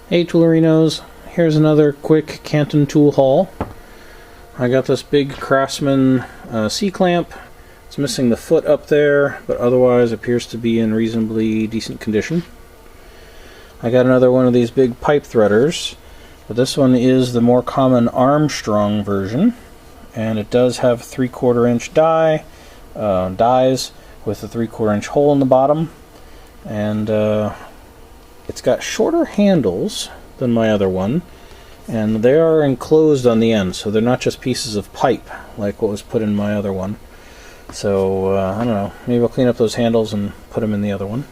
Hey Toolerinos, here's another quick Canton tool haul. I got this big Craftsman C-clamp. It's missing the foot up there, but otherwise appears to be in reasonably decent condition. I got another one of these big pipe threaders, but this one is the more common Armstrong version, and it does have 3/4 inch dies with a 3/4 inch hole in the bottom, and it's got shorter handles than my other one, and they are enclosed on the end, so they're not just pieces of pipe like what was put in my other one. So I don't know, maybe I'll clean up those handles and put them in the other one.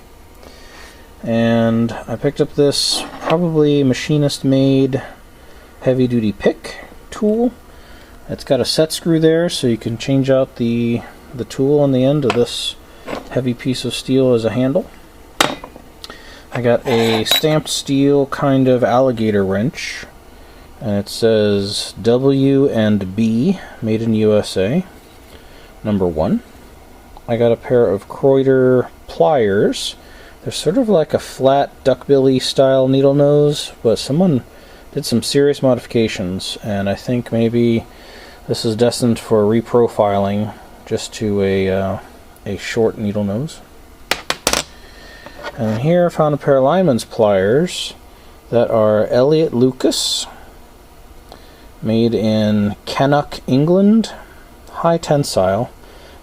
And I picked up this probably machinist made heavy duty pick tool. It's got a set screw there, so you can change out the tool on the end of this heavy piece of steel as a handle. I got a stamped steel kind of alligator wrench, and it says W&B, made in USA, #1. I got a pair of Kreuter pliers. They're sort of like a flat duckbilly style needle nose, but someone did some serious modifications, and I think maybe this is destined for reprofiling just to a short needle nose. And here I found a pair of lineman's pliers that are Elliott Lucas, made in Canton, England, high tensile.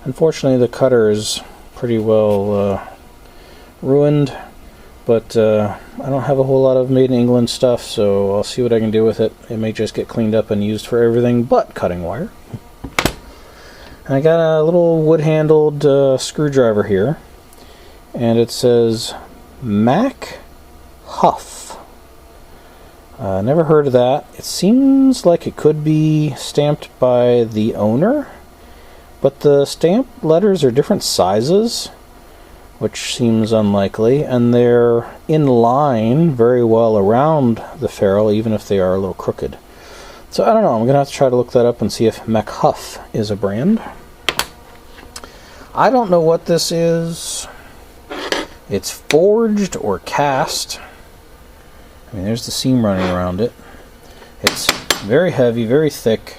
Unfortunately the cutter is pretty well ruined, but I don't have a whole lot of made in England stuff, so I'll see what I can do with it. It may just get cleaned up and used for everything but cutting wire. And I got a little wood-handled screwdriver here, and it says Mac Huff. Never heard of that. It seems like it could be stamped by the owner, but the stamped letters are different sizes, which seems unlikely, and they're in line very well around the ferrule, even if they are a little crooked. So I don't know, I'm going to have to try to look that up and see if MacHuff is a brand. I don't know what this is. It's forged or cast. I mean, there's the seam running around it. It's very heavy, very thick,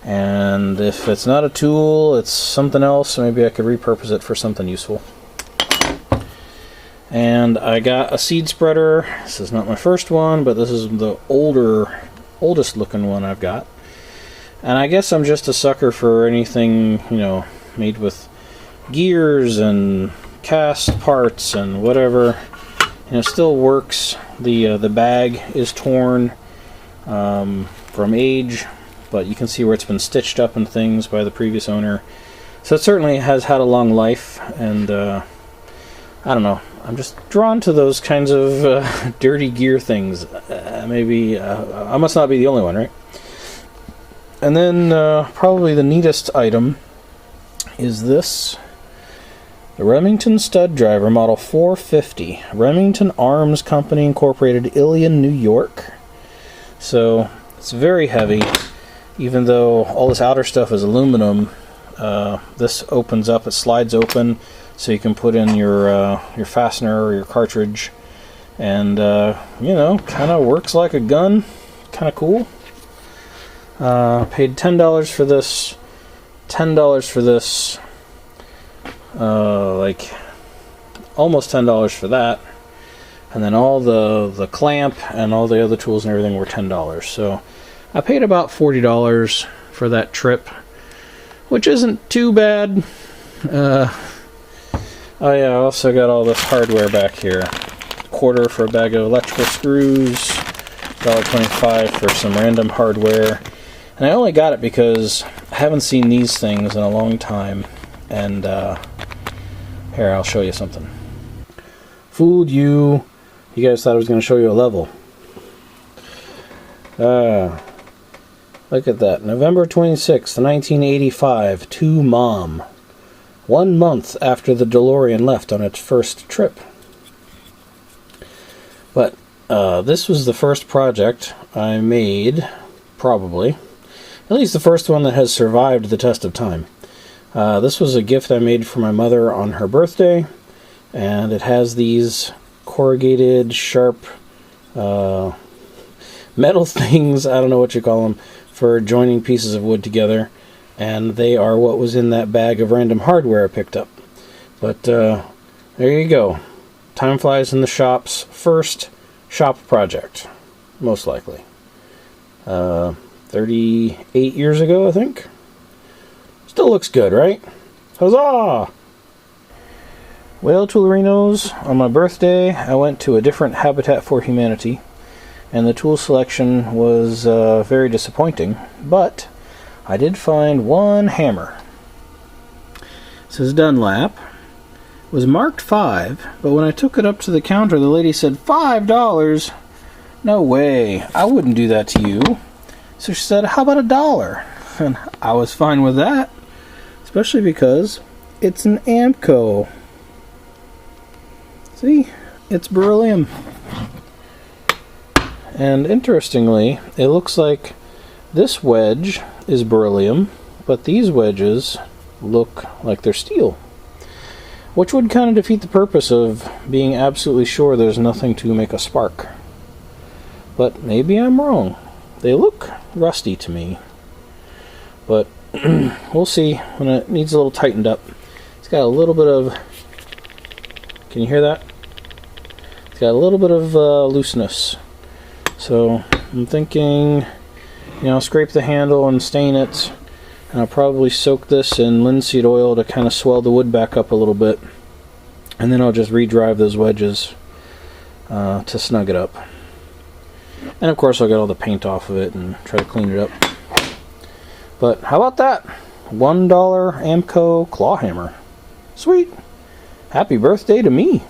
and if it's not a tool, it's something else. Maybe I could repurpose it for something useful. And I got a seed spreader. This is not my first one, but this is the oldest looking one I've got. And I guess I'm just a sucker for anything, you know, made with gears and cast parts and whatever. And it still works. The bag is torn from age, but you can see where it's been stitched up and things by the previous owner. So it certainly has had a long life, and I don't know. I'm just drawn to those kinds of dirty gear things. Maybe I must not be the only one, right? And then probably the neatest item is this. The Remington Stud Driver, Model 450. Remington Arms Company, Incorporated, Ilion, New York. So it's very heavy, even though all this outer stuff is aluminum. This opens up, it slides open, so you can put in your fastener or your cartridge, and you know, kind of works like a gun. Kind of cool. Paid $10 for this. $10 for this. Like almost $10 for that, and then all the clamp and all the other tools and everything were $10. So I paid about $40 for that trip, which isn't too bad. Oh yeah, I also got all this hardware back here. $1 for a bag of electrical screws, $1.25 for some random hardware. And I only got it because I haven't seen these things in a long time. And here, I'll show you something. Fooled you. You guys thought I was going to show you a level. Look at that. November 26th, 1985. To Mom. 1 month after the DeLorean left on its first trip. But this was the first project I made, probably. At least the first one that has survived the test of time. This was a gift I made for my mother on her birthday, and it has these corrugated, sharp metal things, I don't know what you call them, for joining pieces of wood together, and they are what was in that bag of random hardware I picked up. But there you go. Time flies in the shop's first shop project, most likely. 38 years ago, I think. Still looks good, right? Huzzah! Well, Toolerinos, on my birthday, I went to a different Habitat for Humanity, and the tool selection was very disappointing, but I did find one hammer. This is Dunlap. It was marked $5, but when I took it up to the counter, the lady said, $5? No way, I wouldn't do that to you. So she said, how about $1? And I was fine with that, especially because it's an Amco. See, it's beryllium. And interestingly, it looks like this wedge is beryllium, but these wedges look like they're steel, which would kind of defeat the purpose of being absolutely sure there's nothing to make a spark. But maybe I'm wrong. They look rusty to me, but we'll see when it needs a little tightened up. It's got a little bit of, can you hear that? It's got a little bit of looseness. So I'm thinking, scrape the handle and stain it, and I'll probably soak this in linseed oil to kind of swell the wood back up a little bit, and then I'll just re-drive those wedges to snug it up. And of course I'll get all the paint off of it and try to clean it up. But how about that? $1 Amco claw hammer. Sweet. Happy birthday to me.